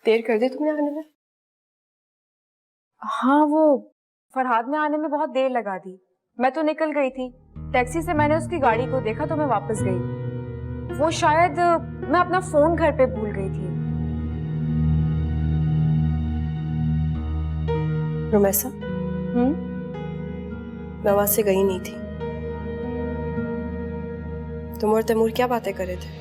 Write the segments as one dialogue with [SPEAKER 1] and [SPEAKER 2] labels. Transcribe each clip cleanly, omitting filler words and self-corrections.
[SPEAKER 1] देर कर दी तुमने आने में?
[SPEAKER 2] हाँ, वो फरहाद में आने में बहुत देर लगा दी। मैं तो निकल गई थी, टैक्सी से मैंने उसकी गाड़ी को देखा तो मैं वापस गई। वो शायद मैं अपना फोन घर पे भूल गई थी।
[SPEAKER 1] रुमैसा, मैं वहां से गई नहीं थी। तुम और तैमूर क्या बातें कर रहे थे?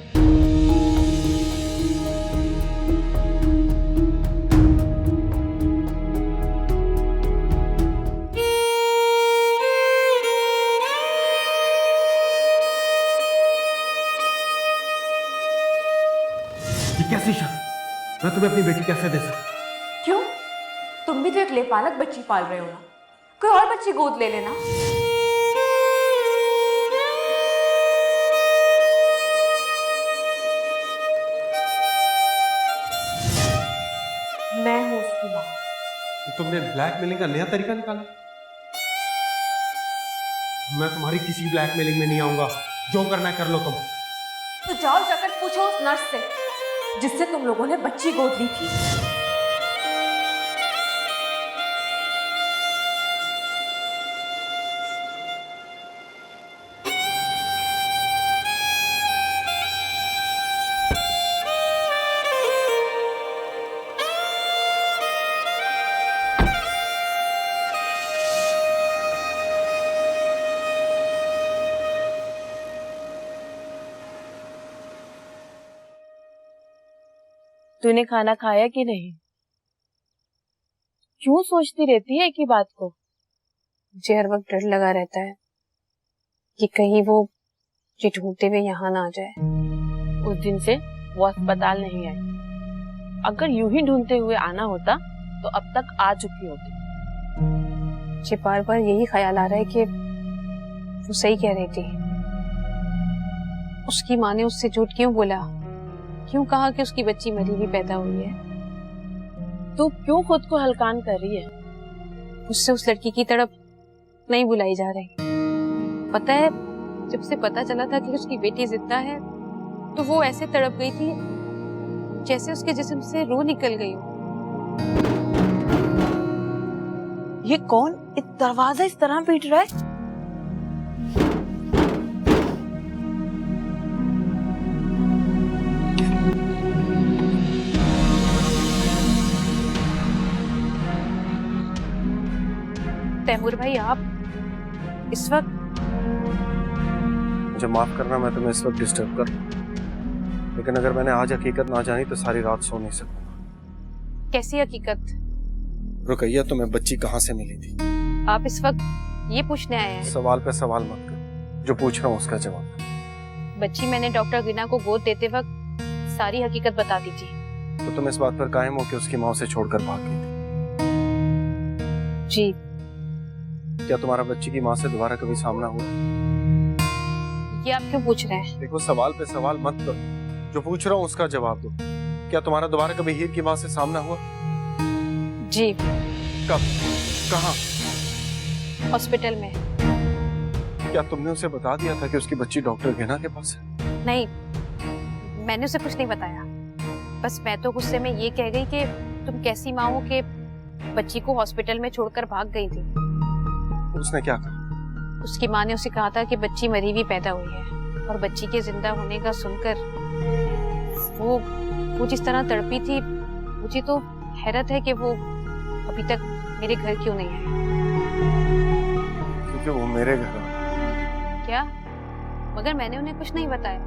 [SPEAKER 3] कैसी शर्त? मैं तुम्हें अपनी बेटी कैसे दे सकता?
[SPEAKER 2] क्यों? तुम भी तो एक लेपालक बच्ची पाल रहे हो ना, कोई और बच्ची गोद ले लेना। मैं हूं उसकी माँ।
[SPEAKER 3] तुमने ब्लैकमेलिंग का नया तरीका निकाला? मैं तुम्हारी किसी ब्लैकमेलिंग में नहीं आऊंगा। जो करना है कर लो तुम।
[SPEAKER 2] तो जाओ जाकर पूछो उस नर्स से जिससे तुम लोगों ने बच्ची गोद ली थी।
[SPEAKER 4] तूने खाना खाया कि नहीं? क्यों सोचती रहती है एक ही बात को?
[SPEAKER 1] मुझे हर वक्त डर लगा रहता है कि कहीं वो मुझे ढूंढते हुए यहाँ ना आ जाए।
[SPEAKER 4] उस दिन से वो अस्पताल नहीं आई। अगर यूं ही ढूंढते हुए आना होता तो अब तक आ चुकी होती।
[SPEAKER 1] मुझे बार बार यही ख्याल आ रहा है कि वो सही कह रही थी। उसकी माँ ने उससे झूठ क्यों बोला? क्यों कहा कि उसकी बच्ची मरी हुई पैदा हुई है?
[SPEAKER 4] तू क्यों खुद को हल्कान कर रही है?
[SPEAKER 1] उससे उस लड़की की तरफ नहीं बुलाई जा रही। पता है, जब से पता चला था कि उसकी बेटी जिंदा है तो वो ऐसे तड़प गई थी जैसे उसके जिस्म से रूह निकल गई हो।
[SPEAKER 4] ये कौन दरवाजा इस तरह पीट रहा है?
[SPEAKER 1] तैमूर भाई, आप इस वक्त?
[SPEAKER 3] मुझे माफ करना, मैं तुम्हें इस वक्त डिस्टर्ब कर रहा हूं। लेकिन अगर मैंने आज हकीकत ना जानी तो सारी रात सो नहीं सकूंगा।
[SPEAKER 1] कैसी हकीकत?
[SPEAKER 3] रुकैया, तुम्हें बच्ची कहाँ से मिली थी?
[SPEAKER 1] आप इस वक्त ये पूछने आए हैं?
[SPEAKER 3] सवाल पे सवाल मत कर, जो पूछ रहा हूँ उसका जवाब।
[SPEAKER 1] बच्ची मैंने डॉक्टर गिना को गोद देते वक्त सारी हकीकत बता दी थी।
[SPEAKER 3] तो तुम इस बात पर कायम हो कि उसकी माँ उसे छोड़कर भाग गई थी?
[SPEAKER 1] जी।
[SPEAKER 3] क्या तुम्हारा बच्ची की माँ से दोबारा कभी सामना हुआ?
[SPEAKER 1] ये आप क्यों पूछ रहे हैं?
[SPEAKER 3] देखो, सवाल पे सवाल मत करो, जो पूछ रहा हूँ उसका जवाब दो। क्या तुम्हारा दोबारा कभी हीर की माँ से सामना हुआ?
[SPEAKER 1] जी।
[SPEAKER 3] कब? कहाँ?
[SPEAKER 1] हॉस्पिटल में।
[SPEAKER 3] क्या तुमने उसे बता दिया था कि उसकी बच्ची डॉक्टर घेना के पास है?
[SPEAKER 1] नहीं, मैंने उसे कुछ नहीं बताया। बस मैं तो गुस्से में ये कह गई कि तुम कैसी माँ हो कि बच्ची को हॉस्पिटल में छोड़कर भाग गई थी।
[SPEAKER 3] उसने क्या कहा?
[SPEAKER 1] उसकी माँ ने उसे कहा था कि बच्ची मरी हुई पैदा हुई है, और बच्ची के जिंदा होने का सुनकर वो जिस तरह तड़पी थी, मुझे तो हैरत है कि वो अभी तक मेरे घर क्यों नहीं आए।
[SPEAKER 3] क्योंकि वो मेरे घर है।
[SPEAKER 1] क्या? मगर मैंने उन्हें कुछ नहीं बताया।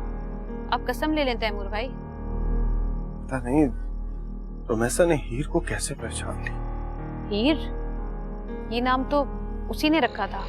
[SPEAKER 1] आप कसम ले लें तैमूर भाई।
[SPEAKER 3] पता नहीं रुमैसा ने हीर को कैसे पहचान ली।
[SPEAKER 1] हीर? ये नाम तो उसी ने रखा था।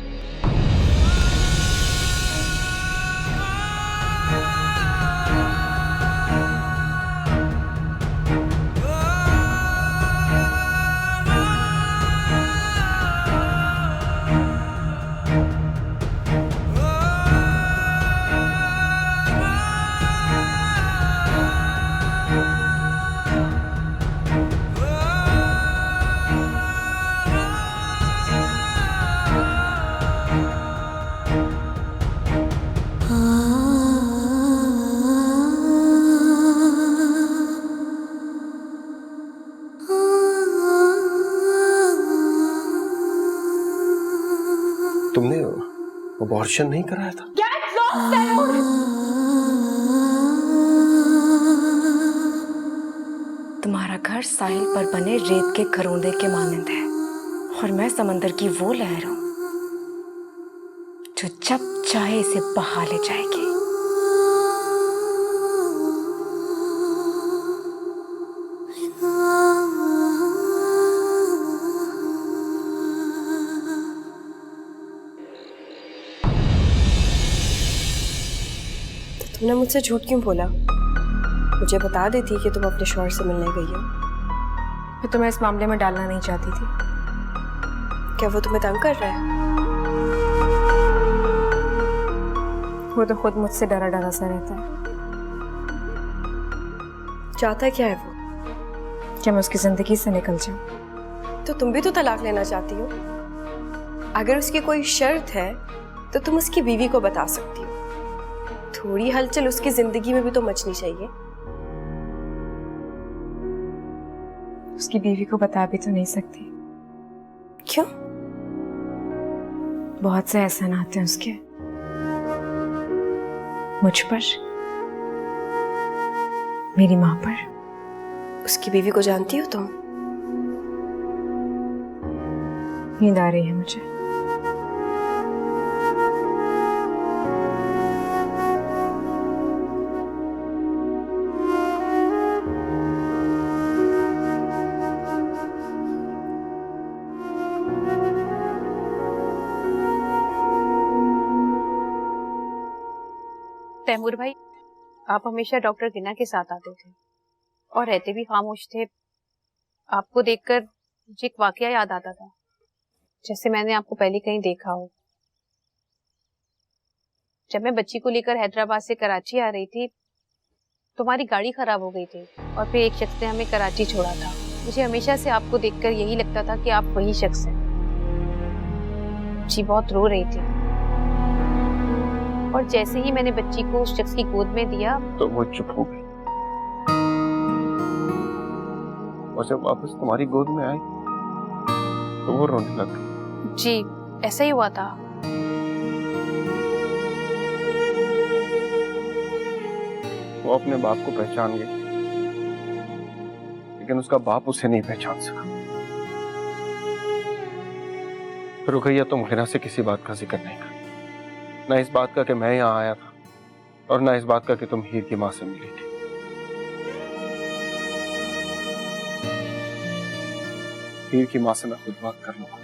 [SPEAKER 3] तुमने अबॉर्शन नहीं कराया था?
[SPEAKER 2] तुम्हारा घर साहिल पर बने रेत के खरोंदे के मानंद है और मैं समंदर की वो लहर हूं जो जब चाहे इसे बहा ले जाएगी।
[SPEAKER 5] तुमने मुझसे झूठ क्यों बोला? मुझे बता देती कि तुम अपने शौहर से मिलने गई हो।
[SPEAKER 2] मैं तुम्हें इस मामले में डालना नहीं चाहती थी।
[SPEAKER 5] क्या वो तुम्हें तंग कर रहा है?
[SPEAKER 2] वो तो खुद मुझसे डरा डरा सा रहता है।
[SPEAKER 5] चाहता क्या है वो?
[SPEAKER 2] क्या मैं उसकी जिंदगी से निकल जाऊं?
[SPEAKER 5] तो तुम भी तो तलाक लेना चाहती हो। अगर उसकी कोई शर्त है तो तुम उसकी बीवी को बता सकती हो। थोड़ी हलचल उसकी जिंदगी में भी तो मचनी चाहिए।
[SPEAKER 2] उसकी बीवी को बता भी तो नहीं सकती।
[SPEAKER 5] क्यों?
[SPEAKER 2] बहुत से एहसान आते हैं उसके मुझ पर, मेरी माँ पर।
[SPEAKER 5] उसकी बीवी को जानती हो तुम?
[SPEAKER 2] नींद आ रही है मुझे।
[SPEAKER 1] तैमूर भाई, आप हमेशा डॉक्टर गिना के साथ आते थे और रहते भी खामोश थे। आपको देखकर मुझे एक वाकया याद आता था, जैसे मैंने आपको पहले कहीं देखा हो। जब मैं बच्ची को लेकर हैदराबाद से कराची आ रही थी तो हमारी गाड़ी खराब हो गई थी और फिर एक शख्स ने हमें कराची छोड़ा था। मुझे हमेशा से आपको देखकर यही लगता था कि आप वही शख्स हैं। जी बहुत रो रही थी और जैसे ही मैंने बच्ची को उस शख्स की गोद में दिया
[SPEAKER 3] तो वो चुप हो गई और जब वापस तुम्हारी गोद में आई तो वो रोने लग गई।
[SPEAKER 1] जी ऐसा ही हुआ था।
[SPEAKER 3] वो अपने बाप को पहचान गई, लेकिन उसका बाप उसे नहीं पहचान सका। रुकैया तुम गिना से किसी बात का जिक्र नहीं कर, ना इस बात का कि मैं यहाँ आया था और ना इस बात का कि तुम हीर की माँ से मिली थी। हीर की माँ से मैं खुद बात कर लूंगा।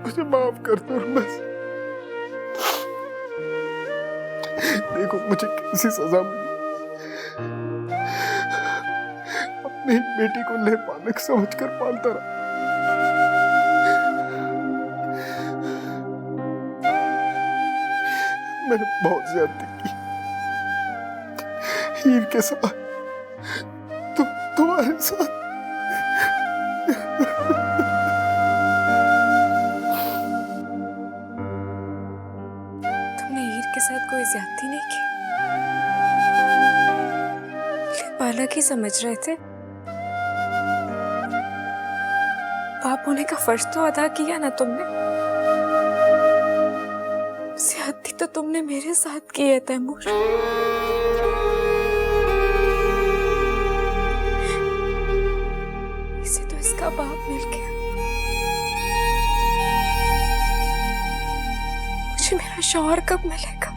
[SPEAKER 3] मुझे माफ कर दो बस। देखो मुझे कैसी सजा मिली। अपनी बेटी को ले पालक समझकर पालता रहा। मैंने बहुत ज्यादती की हीर के साथ, तुम्हारे साथ।
[SPEAKER 2] तुमने हीर के साथ कोई ज्यादती नहीं की। अलग ही समझ रहे थे। बाप होने का फर्ज तो अदा किया ना तुमने, ज्यादती तो तुमने मेरे साथ की है तैमूर। इसे तो इसका बाप मिल गया, मुझे मेरा शौहर कब मिलेगा?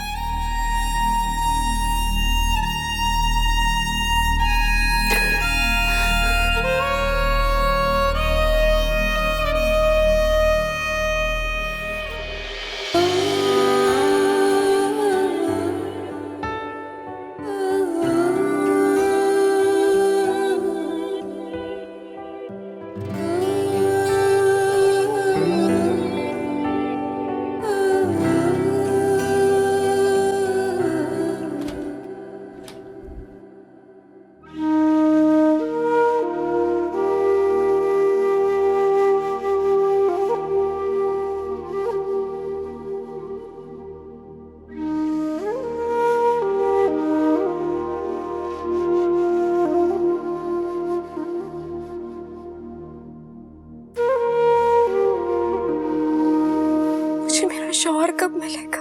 [SPEAKER 2] शौहर कब मिलेगा?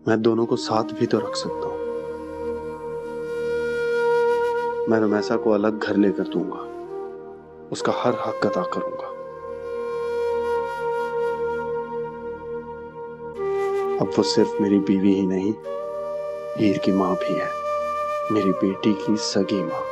[SPEAKER 6] मैं दोनों को साथ भी तो रख सकता हूँ। मैं रमेशा को अलग घर लेकर दूंगा, उसका हर हक अदा करूंगा। अब वो सिर्फ मेरी बीवी ही नहीं, हीर की माँ भी है, मेरी बेटी की सगी माँ।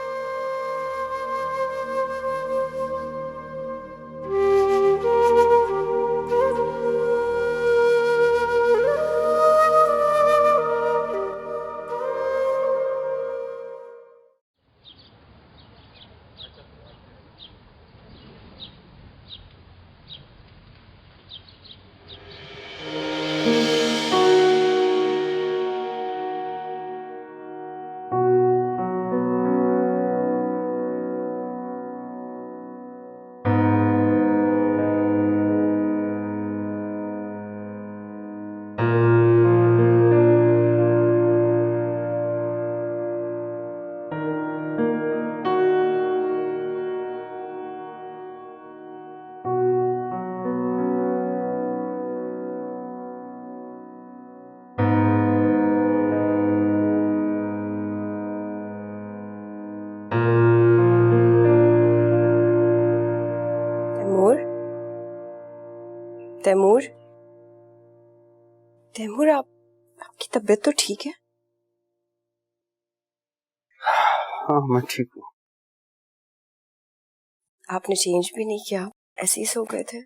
[SPEAKER 5] तैमूर, तैमूर, आपकी तबीयत तो ठीक है?
[SPEAKER 6] हाँ, मैं ठीक हूँ।
[SPEAKER 5] आपने चेंज भी नहीं किया, ऐसे ही सो गए थे।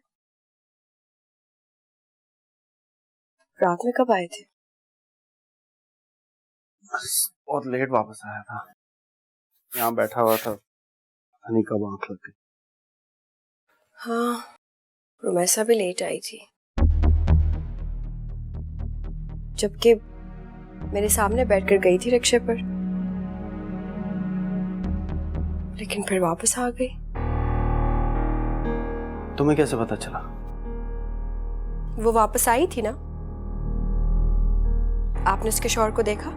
[SPEAKER 5] रात में कब आए थे?
[SPEAKER 6] बहुत लेट वापस आया था, यहाँ बैठा हुआ था, पता नहीं कब आंख लग गई।
[SPEAKER 5] हाँ, रुमैसा भी लेट आई थी, जबकि मेरे सामने बैठकर गई थी रिक्शे पर, लेकिन फिर वापस आ गई।
[SPEAKER 6] तुम्हें कैसे पता चला?
[SPEAKER 5] वो वापस आई थी ना, आपने उसके शौहर को देखा?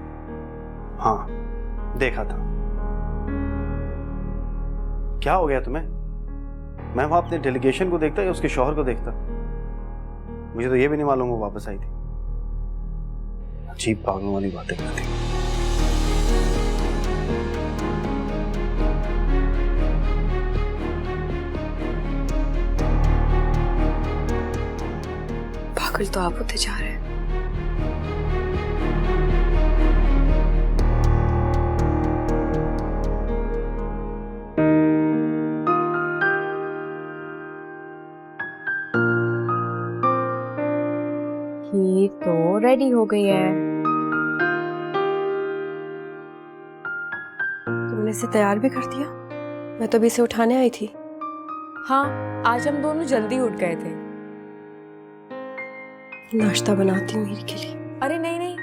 [SPEAKER 6] हाँ, देखा था। क्या हो गया तुम्हें? मैं वहां अपने डेलीगेशन को देखता या उसके शौहर को देखता? मुझे तो ये भी नहीं मालूम वो वापस आई थी। अजीब पागलों वाली बातें करती।
[SPEAKER 5] पागल तो आप होते जा रहे हैं।
[SPEAKER 2] खीर तो रेडी हो गई है।
[SPEAKER 5] तुमने इसे तैयार भी कर दिया? मैं तो अभी इसे उठाने आई थी।
[SPEAKER 2] हाँ, आज हम दोनों जल्दी उठ गए थे।
[SPEAKER 5] नाश्ता बनाती हूँ हीर के लिए।
[SPEAKER 2] अरे नहीं नहीं,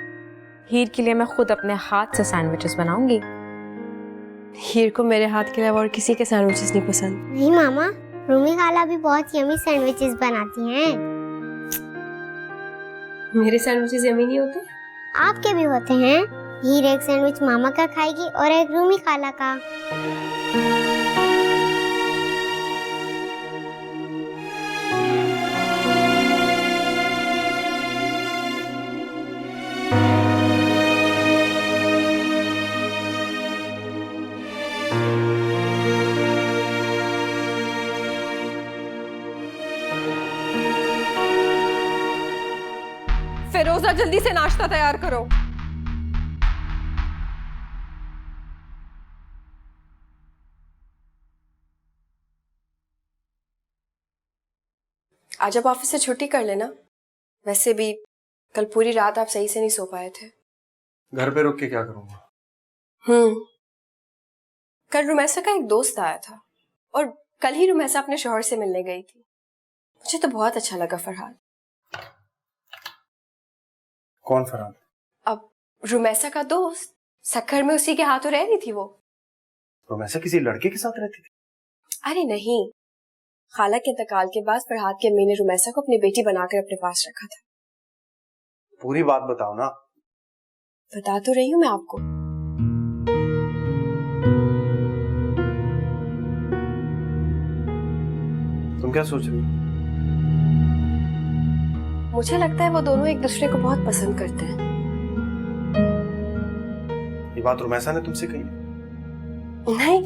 [SPEAKER 2] हीर के लिए मैं खुद अपने हाथ से सैंडविचेस बनाऊंगी।
[SPEAKER 5] हीर को मेरे हाथ के अलावा और किसी के सैंडविचेस नहीं पसंद।
[SPEAKER 7] नहीं मामा, रूमी खाला भी बहुत यमी सैंडविचेस बनाती हैं।
[SPEAKER 5] मेरे सैंडविचेस यमी नहीं होते?
[SPEAKER 7] आपके भी होते हैं। हीर एक सैंडविच मामा का खाएगी और एक रूमी खाला का।
[SPEAKER 5] फिरोजा, जल्दी से नाश्ता तैयार करो। आज आप ऑफिस से छुट्टी कर लेना। वैसे भी कल पूरी रात आप सही से नहीं सो पाए थे।
[SPEAKER 3] घर पे रुक के क्या करूंगा?
[SPEAKER 5] कल रुमैसा का एक दोस्त आया था और कल ही रुमैसा अपने शौहर से मिलने गई थी। मुझे तो बहुत अच्छा लगा फरहाद।
[SPEAKER 3] कौन फरहाद?
[SPEAKER 5] अब रुमैसा का दोस्त, सक्खर में उसी के हाथों रह रही थी वो।
[SPEAKER 3] रुमैसा किसी लड़के के साथ रहती थी?
[SPEAKER 5] अरे नहीं, खाला के इंतकाल के बाद फरहाद की अम्मी ने रुमैसा को अपनी बेटी बनाकर अपने पास रखा था।
[SPEAKER 3] पूरी बात बताओ ना।
[SPEAKER 5] बता तो रही हूँ मैं आपको।
[SPEAKER 3] तुम क्या सोच रही हो?
[SPEAKER 5] मुझे लगता है वो दोनों एक दूसरे को बहुत पसंद करते हैं।
[SPEAKER 3] ये बात रुमैसा ने तुमसे कही?
[SPEAKER 5] नहीं,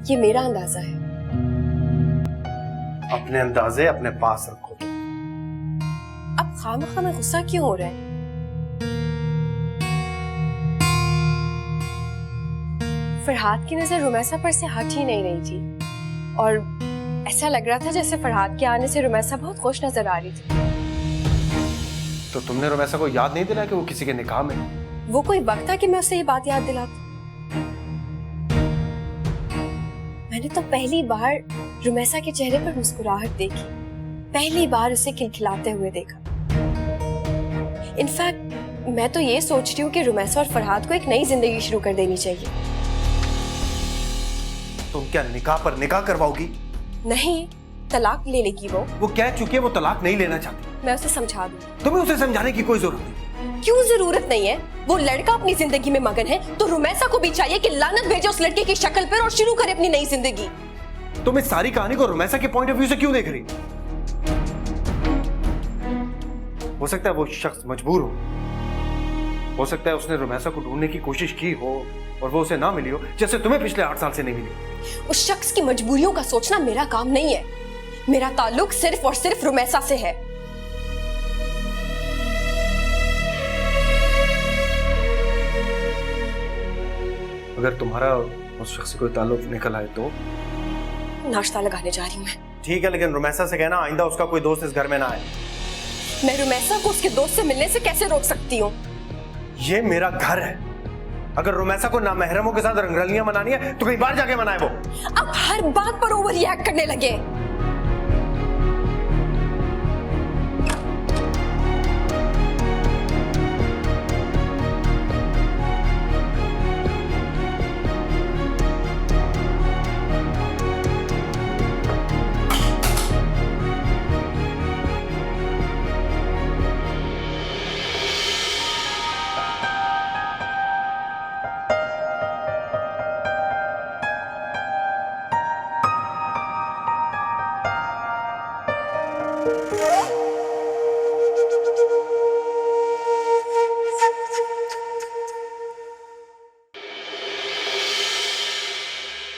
[SPEAKER 5] ये मेरा अंदाजा है।
[SPEAKER 3] अपने अंदाजे अपने पास रखो।
[SPEAKER 5] अब खामखा में गुस्सा क्यों हो रहा है? फरहाद की नजर रुमैसा पर से हट ही नहीं रही थी और ऐसा लग रहा था जैसे फरहाद के आने से रुमैसा बहुत खुश नजर आ रही थी।
[SPEAKER 3] तो तुमने रुमैसा को याद नहीं दिलाया कि वो किसी के निकाह में?
[SPEAKER 5] वो कोई वक्त था कि मैं उसे ये बात याद दिलाती। मैंने तो पहली बार रुमैसा के चेहरे पर मुस्कुराहट देखी, पहली बार उसे खिलखिलाते हुए देखा। इनफैक्ट मैं तो ये सोच रही हूँ कि रुमैसा और फरहाद को एक नई जिंदगी शुरू कर देनी चाहिए।
[SPEAKER 3] तुम क्या निकाह पर निकाह करवाओगी?
[SPEAKER 5] नहीं, तलाक ले लेगी वो
[SPEAKER 3] कह चुकी है वो तलाक नहीं लेना चाहती।
[SPEAKER 5] मैं उसे समझा दूंगी।
[SPEAKER 3] तुम्हें उसे समझाने की कोई जरूरत नहीं।
[SPEAKER 5] क्यों जरूरत नहीं है? वो लड़का अपनी जिंदगी में मगन है तो रुमैसा को भी चाहिए कि लानत भेजे उस लड़के की शक्ल पर और शुरू करे अपनी नई जिंदगी।
[SPEAKER 3] तुम इस सारी कहानी को रुमैसा के पॉइंट ऑफ व्यू से क्यों देख रही? हो सकता है वो शख्स मजबूर हो सकता है उसने रुमैसा को ढूंढने की कोशिश की हो और वो उसे ना मिली हो, जैसे तुम्हें पिछले 8 साल से नहीं मिली।
[SPEAKER 5] उस शख्स की मजबूरियों का सोचना मेरा काम नहीं है। मेरा ताल्लुक सिर्फ और सिर्फ रुमैसा से है।
[SPEAKER 3] अगर तुम्हारा उस शख्स से कोई ताल्लुक निकल आए तो?
[SPEAKER 5] नाश्ता लगाने जा रही हूँ मैं।
[SPEAKER 3] ठीक है, लेकिन रुमैसा से कहना आइंदा उसका कोई दोस्त इस घर में ना आए।
[SPEAKER 5] मैं रुमैसा को उसके दोस्त से मिलने से कैसे रोक सकती हूँ?
[SPEAKER 3] ये मेरा घर है। अगर रुमैसा को नामहरमों के साथ रंगरलियां मनानी है तो कहीं बाहर जाके मनाए वो।
[SPEAKER 5] अब हर बात पर ओवर रिएक्ट करने लगे।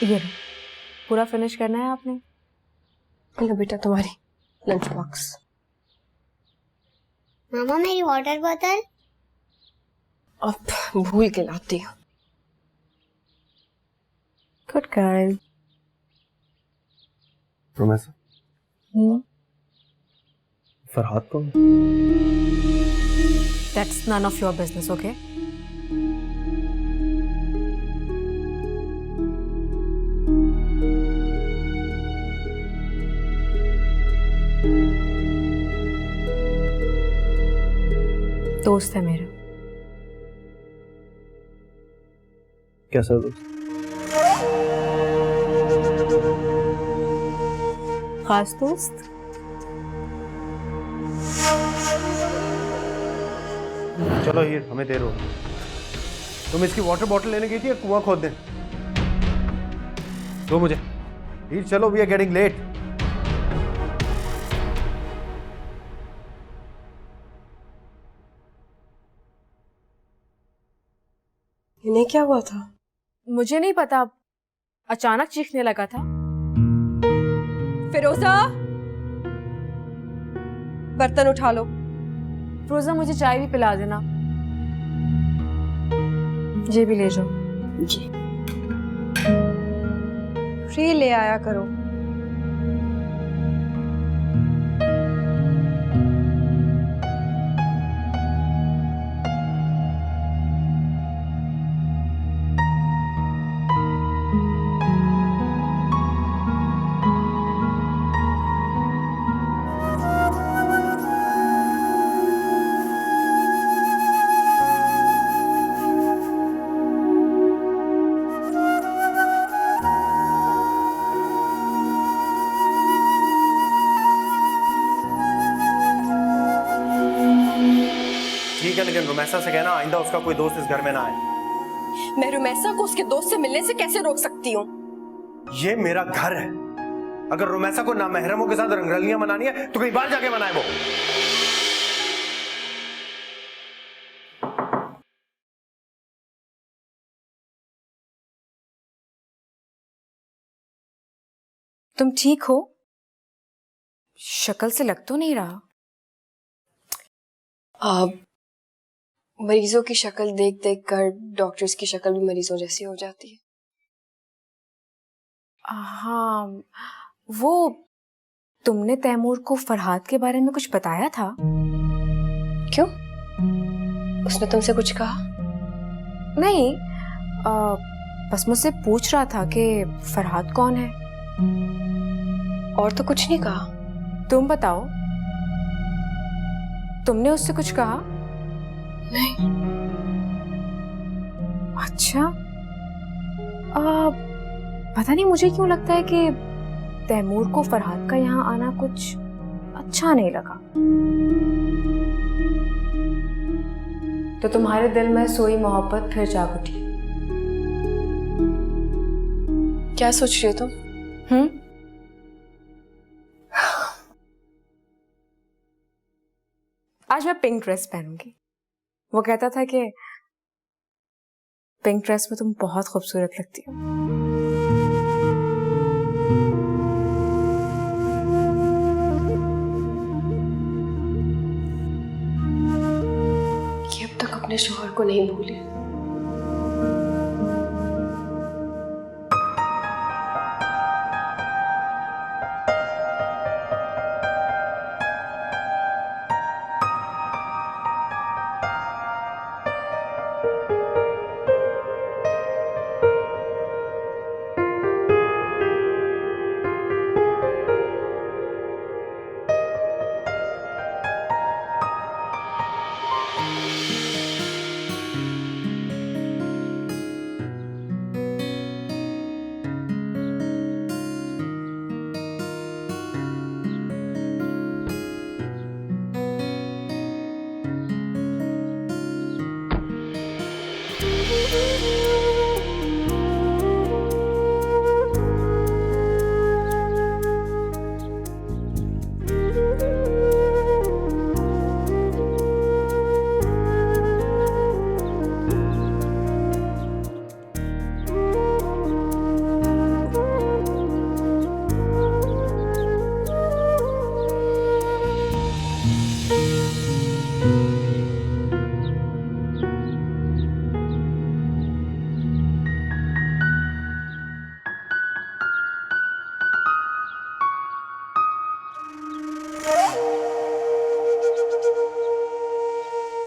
[SPEAKER 2] ये पूरा फिनिश करना है आपने?
[SPEAKER 5] लो बेटा तुम्हारी लंच बॉक्स।
[SPEAKER 7] मामा मेरी वाटर बोतल।
[SPEAKER 5] अब भूल के लाती हूँ।
[SPEAKER 2] Good girl.
[SPEAKER 3] रुमैसा, फरहाद को?
[SPEAKER 2] That's none of your business, okay? दोस्त है मेरा।
[SPEAKER 3] कैसा दोस्त?
[SPEAKER 2] खास दोस्त।
[SPEAKER 3] चलो हीर, हमें देर हो गई। तुम इसकी वाटर बॉटल लेने गई थी या कुआं खोदने? दो मुझे।
[SPEAKER 6] हीर चलो, वी आर गेटिंग लेट।
[SPEAKER 5] इन्हें क्या हुआ था?
[SPEAKER 2] मुझे नहीं पता, अचानक चीखने लगा था।
[SPEAKER 5] फिरोजा, बर्तन उठा लो।
[SPEAKER 2] फिरोजा मुझे चाय भी पिला देना। ये भी ले जाओ।
[SPEAKER 5] जी। फ्री ले आया करो।
[SPEAKER 3] ठीक है, लेकिन रुमैसा से कहना आइंदा उसका कोई दोस्त इस घर में ना आए।
[SPEAKER 5] मैं रुमैसा को उसके दोस्त से मिलने से कैसे रोक सकती हूँ?
[SPEAKER 3] ये मेरा घर है। अगर रुमैसा को नामहरमों के साथ रंगरलियां मनानी है तो कहीं बाहर जाके मनाए वो।
[SPEAKER 2] तुम ठीक हो? शक्ल से लग तो नहीं रहा।
[SPEAKER 5] मरीजों की शक्ल देख देख कर डॉक्टर्स की शक्ल भी मरीजों जैसी हो जाती है।
[SPEAKER 2] हाँ, वो तुमने तैमूर को फरहाद के बारे में कुछ बताया था?
[SPEAKER 5] क्यों? उसने तुमसे कुछ कहा?
[SPEAKER 2] नहीं, बस मुझसे पूछ रहा था कि फरहाद कौन है।
[SPEAKER 5] और तो कुछ नहीं कहा।
[SPEAKER 2] तुम बताओ, तुमने उससे कुछ कहा?
[SPEAKER 5] नहीं।
[SPEAKER 2] अच्छा, पता नहीं मुझे क्यों लगता है कि तैमूर को फरहाद का यहाँ आना कुछ अच्छा नहीं लगा। तो तुम्हारे दिल में सोई मोहब्बत फिर जाग उठी।
[SPEAKER 5] क्या सोच रही हो तुम?
[SPEAKER 2] आज मैं पिंक ड्रेस पहनूंगी। वो कहता था कि पिंक ड्रेस में तुम बहुत खूबसूरत लगती हो।
[SPEAKER 5] कि अब तक अपने शौहर को नहीं भूली।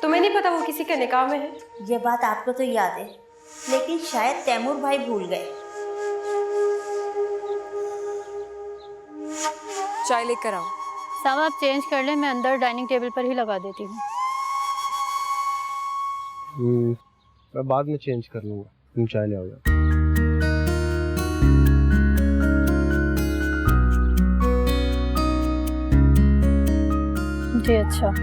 [SPEAKER 5] तुम्हें नहीं पता वो किसी के निकाह में है?
[SPEAKER 8] ये बात आपको तो याद है, लेकिन शायद तैमूर भाई भूल गए।
[SPEAKER 2] चाय लेकर आओ।
[SPEAKER 9] सब आप चेंज कर ले, मैं अंदर डाइनिंग टेबल पर ही लगा देती हूँ।
[SPEAKER 3] मैं बाद में चेंज कर लूंगा, तुम चाय ले आओ।
[SPEAKER 9] जी अच्छा।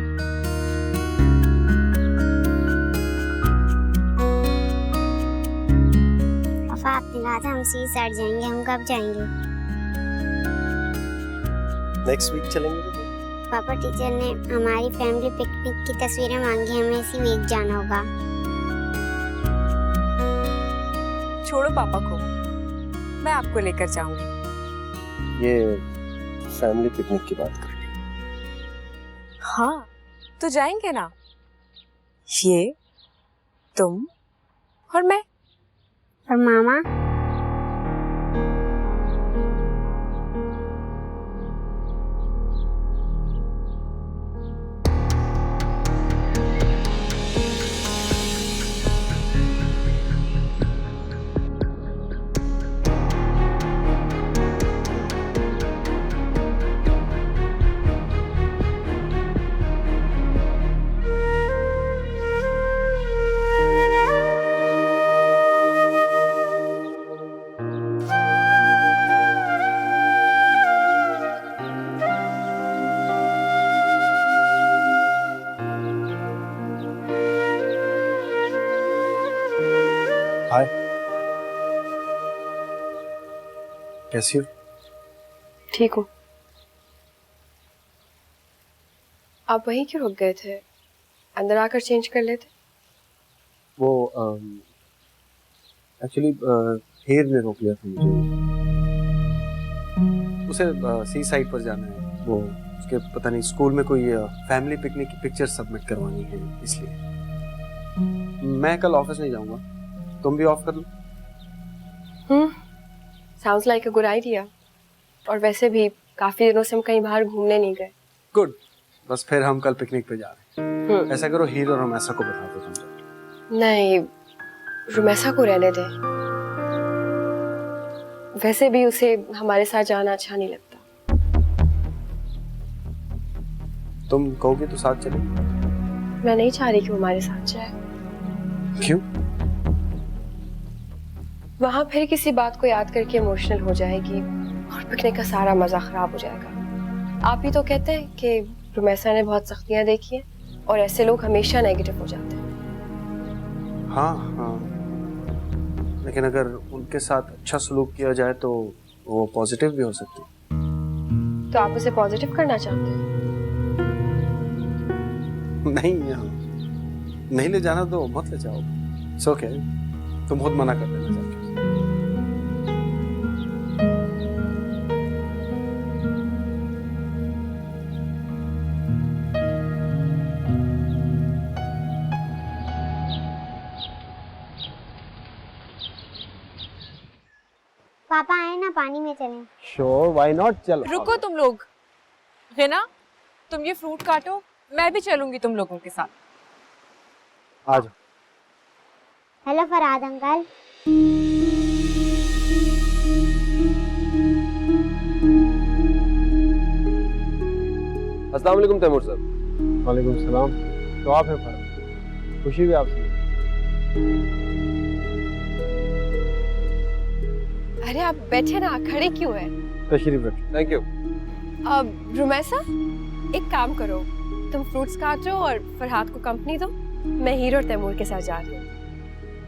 [SPEAKER 7] पापा आपने कहा था हम सी साइड जाएंगे, हम कब जाएंगे?
[SPEAKER 10] नेक्स्ट वीक चलेंगे।
[SPEAKER 7] पापा टीचर ने हमारी फैमिली पिकनिक की तस्वीरें मांगी, हमें इसी वीक जाना होगा।
[SPEAKER 2] छोड़ो पापा को, मैं आपको लेकर जाऊंगी।
[SPEAKER 10] ये फैमिली पिकनिक की बात कर।
[SPEAKER 2] हाँ तो जाएंगे ना, ये तुम और मैं।
[SPEAKER 7] और मामा?
[SPEAKER 6] हाय, कैसी हो?
[SPEAKER 5] ठीक हूँ। आप वहीं क्यों रुक गए थे? अंदर आकर चेंज कर लेते।
[SPEAKER 6] वो एक्चुअली हेर ने रोक लिया था मुझे। उसे सी साइड पर जाना है, वो उसके पता नहीं स्कूल में कोई फैमिली पिकनिक की पिक्चर सबमिट करवानी है, इसलिए मैं कल ऑफिस नहीं जाऊंगा। तुम भी ऑफ कर लो।
[SPEAKER 5] Sounds like a good idea. और वैसे भी काफी दिनों से हम कहीं बाहर घूमने नहीं गए।
[SPEAKER 6] गुड, बस फिर हम कल पिकनिक पे जा रहे हैं। ऐसा करो, हीर और रोमैसा को बता दो तुम। नहीं,
[SPEAKER 5] रोमैसा को रहने दे। वैसे भी उसे हमारे साथ जाना अच्छा नहीं लगता।
[SPEAKER 6] तुम कहोगे तो साथ चलें।
[SPEAKER 5] मैं नहीं चाह रही कि वो हमारे साथ जाए।
[SPEAKER 6] क्यों?
[SPEAKER 5] वहां फिर किसी बात को याद करके इमोशनल हो जाएगी और पिकनिक का सारा मजा खराब हो जाएगा। आप ही तो कहते हैं कि रोमैसा ने बहुत सख्तियां देखी हैं और ऐसे लोग हमेशा नेगेटिव हो जाते हैं।
[SPEAKER 6] हाँ हाँ, लेकिन अगर उनके साथ अच्छा सलूक किया जाए तो वो पॉजिटिव भी हो सकती है।
[SPEAKER 5] तो आप उसे पॉजिटिव करना चाहते हैं?
[SPEAKER 6] नहीं, नहीं ले जाना तो मत ले जाओ। इट्स ओके, तुम बहुत मना कर देना जाके।
[SPEAKER 7] पापा आए ना, पानी में चलें।
[SPEAKER 6] श्योर, व्हाई नॉट, चलो।
[SPEAKER 2] रुको तुम लोग। है ना, तुम ये फ्रूट काटो, मैं भी चलूंगी तुम लोगों के साथ।
[SPEAKER 6] आ जाओ।
[SPEAKER 7] Hello Farhad uncle.
[SPEAKER 10] अस्सलाम वालेकुम तैमूर सर।
[SPEAKER 6] वालेकुम सलाम। तो आप हैं फरहाद, खुशी भी आपसे।
[SPEAKER 5] अरे आप बैठे ना, खड़े क्यों है?
[SPEAKER 6] तशरीफ रखिए।
[SPEAKER 10] Thank you.
[SPEAKER 5] अब रोमैसा, एक काम करो, तुम फ्रूट्स काटो और फरहाद को कंपनी दो। मैं हीर और तैमूर के साथ जा रही हूँ।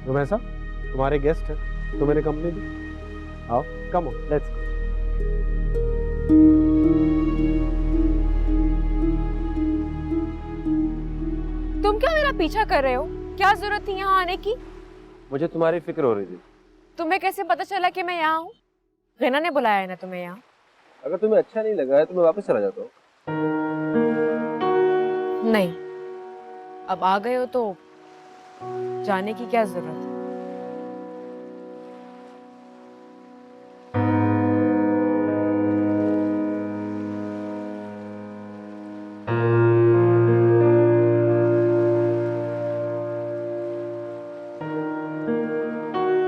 [SPEAKER 6] रोमैसा, तुम्हारे गेस्ट हैं, तो मेरे कंपनी दो। आओ, कम ऑन, लेट्स।
[SPEAKER 2] तुम क्या मेरा पीछा कर रहे हो? क्या जरूरत थी यहाँ आने की?
[SPEAKER 10] मुझे तुम्हारी फिक्र हो रही थी।
[SPEAKER 2] तुम्हें कैसे पता चला कि मैं यहाँ हूँ? गैना ने बुलाया है ना तुम्हें यहाँ।
[SPEAKER 10] अगर तुम्हें अच्छा नहीं लगा है तो मैं वापस चला जाता हूँ।
[SPEAKER 2] नहीं, अब आ गए हो तो जाने की क्या जरूरत है?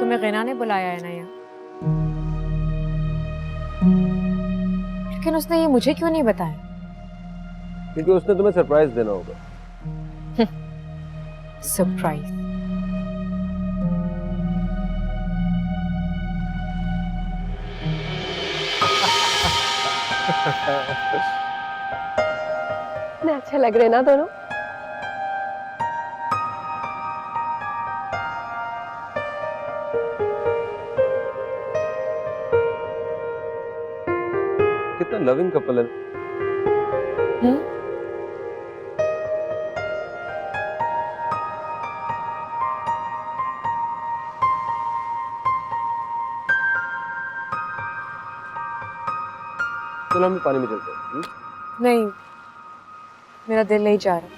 [SPEAKER 2] तुम्हें गैना ने बुलाया है ना यहाँ, लेकिन उसने ये मुझे क्यों नहीं बताया?
[SPEAKER 10] क्योंकि उसने तुम्हें सरप्राइज देना होगा।
[SPEAKER 2] सरप्राइज?
[SPEAKER 5] इतने अच्छे लग रहे ना दोनों।
[SPEAKER 10] कितना लविंग कपल है। चलो हम पानी में चलते हैं।
[SPEAKER 2] नहीं, मेरा दिल नहीं चाह रहा।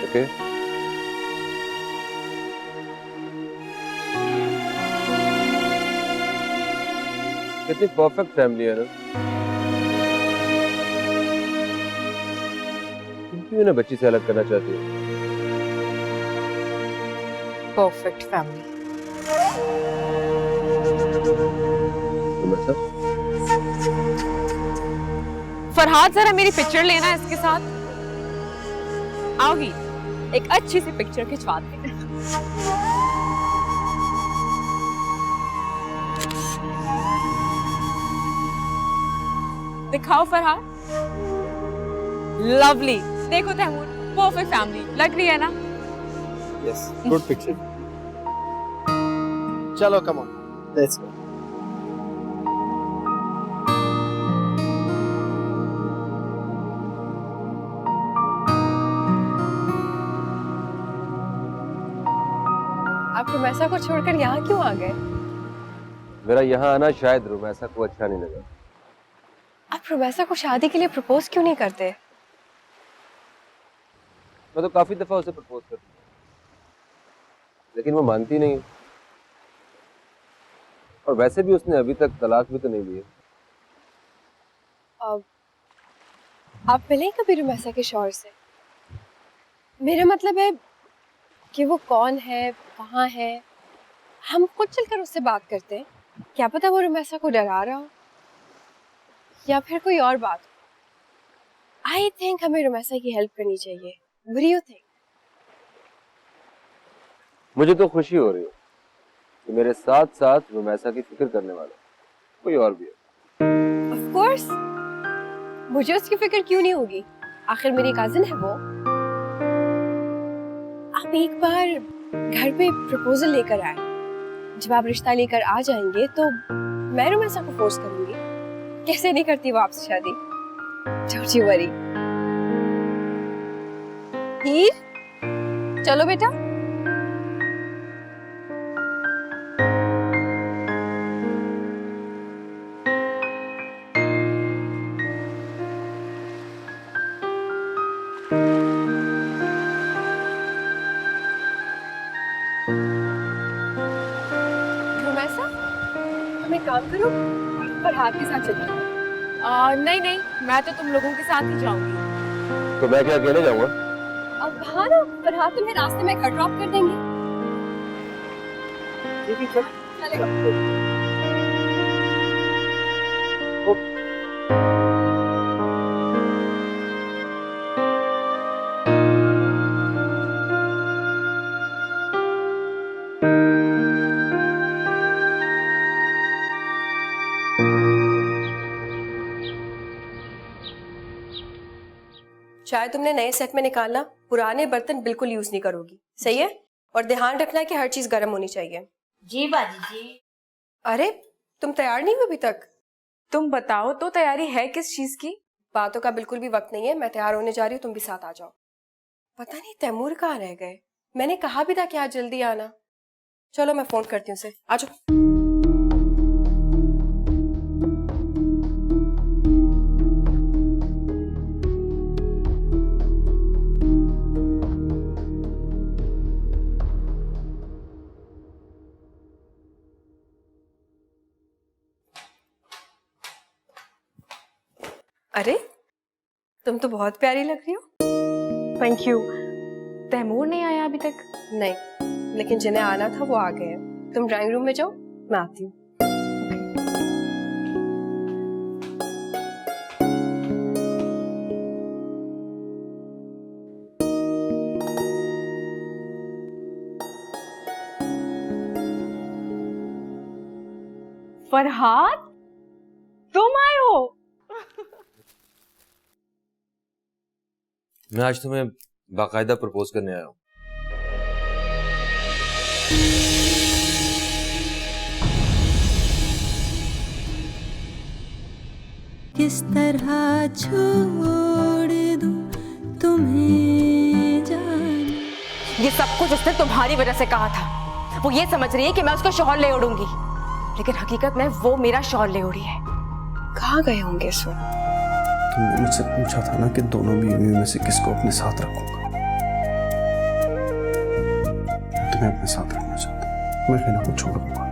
[SPEAKER 10] ओके। कितनी परफेक्ट फैमिली है ना। तुम क्यों ना बच्ची से अलग करना चाहती हो?
[SPEAKER 2] Perfect family.
[SPEAKER 10] तुम ऐसा
[SPEAKER 2] फरहाद, जरा मेरी पिक्चर लेना है इसके साथ। आओगी? एक अच्छी सी पिक्चर खिंचवाते हैं। दिखाओ फरहाद। लवली। देखो तैमूर, परफेक्ट फैमिली लग रही है ना?
[SPEAKER 6] Yes, good picture. चलो कम ऑन, लेट्स गो।
[SPEAKER 5] आप रुमैसा को छोड़कर यहाँ क्यों आ गए?
[SPEAKER 10] मेरा यहाँ आना शायद रुमैसा को अच्छा नहीं लगा।
[SPEAKER 5] आप रुमैसा को शादी के लिए प्रपोज क्यों नहीं करते?
[SPEAKER 10] मैं तो काफी दफा उसे प्रपोज करता हूँ, लेकिन वो मानती नहीं। और वैसे भी उसने अभी तक तलाक भी तो नहीं ली है।
[SPEAKER 5] आप मिले कभी रुमैसा के शौहर से? मेरा मतलब है कि वो कौन है, कहाँ है। हम खुद चलकर उससे बात करते हैं। क्या पता वो रुमैसा को डरा रहा हो या फिर कोई और बात। आई थिंक हमें रुमैसा की हेल्प करनी चाहिए। What do you think?
[SPEAKER 10] मुझे तो खुशी हो रही है कि मेरे साथ साथ रुमैसा की फिक्र करने वाला कोई और भी है।
[SPEAKER 5] Of course, मुझे उसकी फिक्र क्यों नहीं होगी? आखिर मेरी कजिन है वो। आप एक बार घर पे प्रपोजल लेकर आए। जब आप रिश्ता लेकर आ जाएंगे तो मैं रुमैसा को फोर्स करूंगी। कैसे नहीं करती वो आपसे शादी? Don't you worry. हीर, चलो बेटा। रुमैसा, हम एक काम करो, फरहाद के साथ चलो।
[SPEAKER 2] नहीं नहीं, मैं तो तुम लोगों के साथ ही जाऊंगी।
[SPEAKER 10] तो मैं क्या अकेले जाऊंगा?
[SPEAKER 5] अब हाँ ना, फरहाद तुम्हें रास्ते में घर ड्रॉप कर देंगे। चलेगा। चाय तुमने नए सेट में निकालना, पुराने बर्तन बिल्कुल यूज नहीं करोगी, सही है? और ध्यान रखना कि हर चीज गर्म होनी चाहिए।
[SPEAKER 8] जी बाजी जी।
[SPEAKER 5] अरे तुम तैयार नहीं हो अभी तक?
[SPEAKER 2] तुम बताओ तो, तैयारी है किस चीज की?
[SPEAKER 5] बातों का बिल्कुल भी वक्त नहीं है। मैं तैयार होने जा रही हूँ, तुम भी साथ आ जाओ। पता नहीं तैमूर कहाँ रह गए। मैंने कहा भी था कि आज जल्दी आना। चलो मैं फोन करती हूँ उसे। आ जाओ। अरे तुम तो बहुत प्यारी लग रही हो।
[SPEAKER 2] Thank you. तैमूर नहीं आया अभी तक?
[SPEAKER 5] नहीं, लेकिन जिन्हें आना था वो आ गए हैं। तुम ड्राइंग रूम में जाओ, मैं आती हूँ।
[SPEAKER 2] फरहाद, तुम आए हो?
[SPEAKER 10] मैं आज तुम्हें बाकायदा प्रपोज करने आया हूँ।
[SPEAKER 11] किस तरह छोड़ दूं तुम्हें जान।
[SPEAKER 2] ये सब कुछ उसने तुम्हारी वजह से कहा था। वो ये समझ रही है कि मैं उसका शौहर ले उड़ूंगी, लेकिन हकीकत में वो मेरा शौहर ले उड़ी है। कहाँ गए होंगे इस वक्त?
[SPEAKER 6] तुमने मुझसे पूछा था ना कि दोनों बीवियों में से किसको अपने साथ रखूंगा। तुम्हें अपने साथ रखना चाहता हूँ, मैं हिना को छोड़ दूंगा।